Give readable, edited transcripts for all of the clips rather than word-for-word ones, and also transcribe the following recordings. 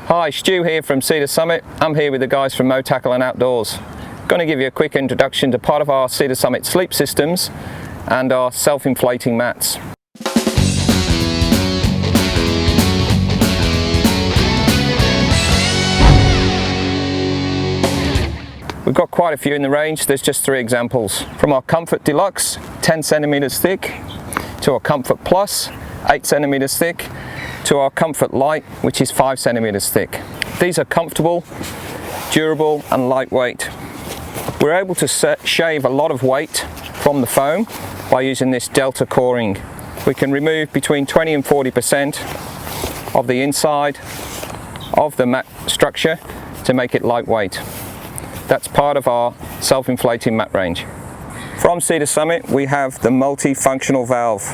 Hi, Stu here from Cedar Summit. I'm here with the guys from MoTackle Outdoors. Going to give you a quick introduction to part of our Cedar Summit sleep systems and our self-inflating mats. We've got quite a few in the range. There's just 3 examples. From our Comfort Deluxe, 10 centimeters thick, to our Comfort Plus, 8 centimeters thick, to our Comfort Light, which is 5 centimeters thick. These are comfortable, durable and lightweight. We're able to shave a lot of weight from the foam by using this delta coring. We can remove between 20 and 40% of the inside of the mat structure to make it lightweight. That's part of our self-inflating mat range. From Cedar Summit we have the multifunctional valve.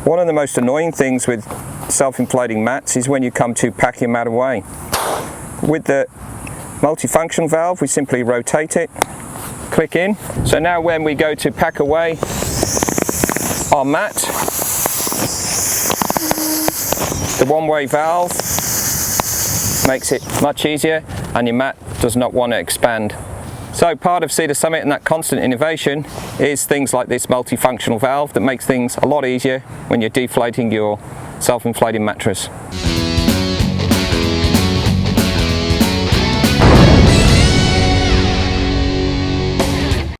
One of the most annoying things with self-inflating mats is when you come to pack your mat away. With the multifunction valve we simply rotate it, click in. So now when we go to pack away our mat, the one-way valve makes it much easier and your mat does not want to expand. So part of Cedar Summit and that constant innovation is things like this multifunctional valve that makes things a lot easier when you're deflating your self-inflating mattress.